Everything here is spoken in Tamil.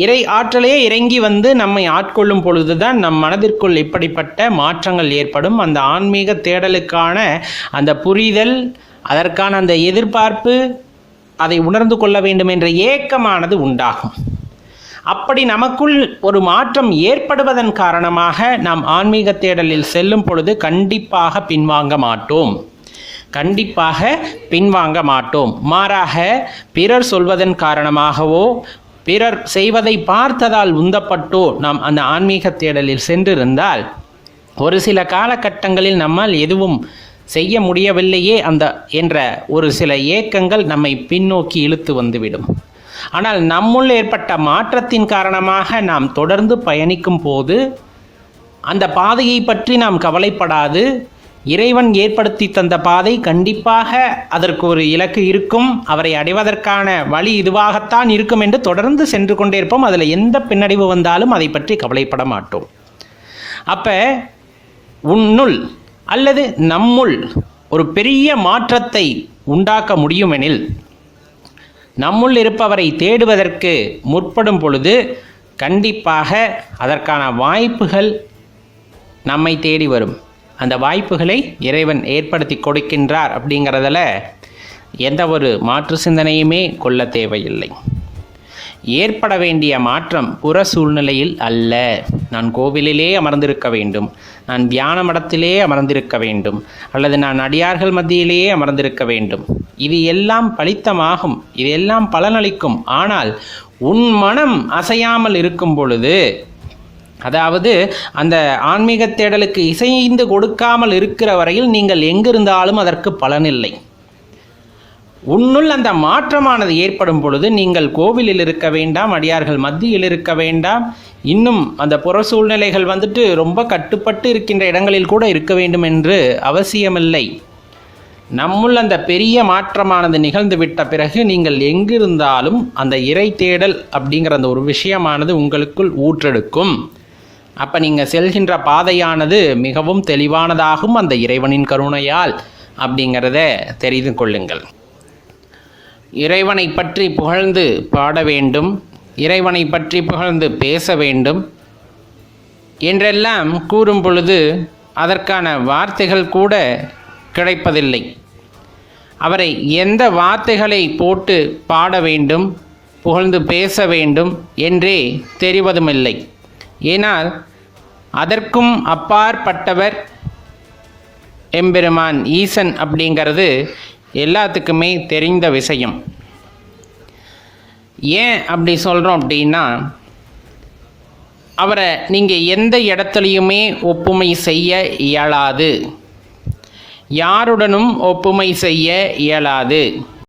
இறை ஆற்றலே இறங்கி வந்து நம்மை ஆட்கொள்ளும் பொழுதுதான் நம் மனதிற்குள் இப்படிப்பட்ட மாற்றங்கள் ஏற்படும். அந்த ஆன்மீக தேடலுக்கான அந்த புரிதல், அதற்கான அந்த எதிர்பார்ப்பு, அதை உணர்ந்து கொள்ள வேண்டும் என்ற ஏக்கமானது உண்டாகும். அப்படி நமக்குள் ஒரு மாற்றம் ஏற்படுவதன் காரணமாக நாம் ஆன்மீக தேடலில் செல்லும் பொழுது கண்டிப்பாக பின்வாங்க மாட்டோம். மாறாக பிறர் சொல்வதன் காரணமாகவோ பிறர் செய்வதை பார்த்ததால் உந்தப்பட்டோ நாம் அந்த ஆன்மீக தேடலில் சென்றிருந்தால் ஒரு சில காலகட்டங்களில் நம்மால் எதுவும் செய்ய முடியவில்லையே என்ற ஒரு சில ஏக்கங்கள் நம்மை பின்னோக்கி இழுத்து வந்துவிடும். ஆனால் நம்முள் ஏற்பட்ட மாற்றத்தின் காரணமாக நாம் தொடர்ந்து பயணிக்கும் போது அந்த பாதையை பற்றி நாம் கவலைப்படாது, இறைவன் ஏற்படுத்தி தந்த பாதை, கண்டிப்பாக அதற்கு ஒரு இலக்கு இருக்கும், அவரை அடைவதற்கான வழி இதுவாகத்தான் இருக்கும் என்று தொடர்ந்து சென்று கொண்டே இருப்போம். அதில் எந்த பின்னடைவு வந்தாலும் அதை பற்றி கவலைப்பட மாட்டோம். அப்போ உன்னுள் அல்லது நம்முள் ஒரு பெரிய மாற்றத்தை உண்டாக்க முடியுமெனில் நம்முள் இருப்பவரை தேடுவதற்கு முற்படும் பொழுது கண்டிப்பாக அதற்கான வாய்ப்புகள் நம்மை தேடி வரும். அந்த வாய்ப்புகளை இறைவன் ஏற்படுத்தி கொடுக்கின்றார் அப்படிங்கிறதுல எந்த ஒரு மாற்று சிந்தனையுமே கொள்ள தேவையில்லை. ஏற்பட வேண்டிய மாற்றம் புற சூழ்நிலையில் அல்ல. நான் கோவிலிலே அமர்ந்திருக்க வேண்டும், நான் தியான மடத்திலே அமர்ந்திருக்க வேண்டும், அல்லது நான் அடியார்கள் மத்தியிலேயே அமர்ந்திருக்க வேண்டும். இது எல்லாம் பலித்தமாகும், இது எல்லாம் பலனளிக்கும். ஆனால் உன் மனம் அசையாமல் இருக்கும் பொழுது, அதாவது அந்த ஆன்மீக தேடலுக்கு இசைந்து கொடுக்காமல் இருக்கிற வரையில் நீங்கள் எங்கிருந்தாலும் அதற்கு பலனில்லை. உன்னுள் அந்த மாற்றமானது ஏற்படும் பொழுது நீங்கள் கோவிலில் இருக்க வேண்டாம், அடியார்கள் மத்தியில் இருக்க வேண்டாம், இன்னும் அந்த புற சூழ்நிலைகள் ரொம்ப கட்டுப்பட்டு இருக்கின்ற இடங்களில் கூட இருக்க வேண்டும் என்று அவசியமில்லை. நம்முள் அந்த பெரிய மாற்றமானது நிகழ்ந்து விட்ட பிறகு நீங்கள் எங்கிருந்தாலும் அந்த இறை தேடல் அப்படிங்கிற அந்த ஒரு விஷயமானது உங்களுக்குள் ஊற்றெடுக்கும். அப்போ நீங்கள் செல்கின்ற பாதையானது மிகவும் தெளிவானதாகும், அந்த இறைவனின் கருணையால் அப்படிங்கிறத தெரிந்து கொள்ளுங்கள். இறைவனை பற்றி புகழ்ந்து பாட வேண்டும், இறைவனை பற்றி புகழ்ந்து பேச வேண்டும் என்றெல்லாம் கூறும் பொழுது அதற்கான வார்த்தைகள் கூட கிடைப்பதில்லை. அவரை எந்த வார்த்தைகளை போட்டு பாட வேண்டும், புகழ்ந்து பேச வேண்டும் என்றே தெரிவதுமில்லை. ஏனால் அதற்கும் அப்பாற்பட்டவர் எம்பெருமான் ஈசன் அப்படிங்கிறது எல்லாத்துக்குமே தெரிந்த விஷயம். ஏன் அப்படி சொல்கிறோம் அப்படின்னா, அவரை நீங்கள் எந்த இடத்துலையுமே ஒப்புமை செய்ய இயலாது, யாருடனும் ஒப்புமை செய்ய இயலாது.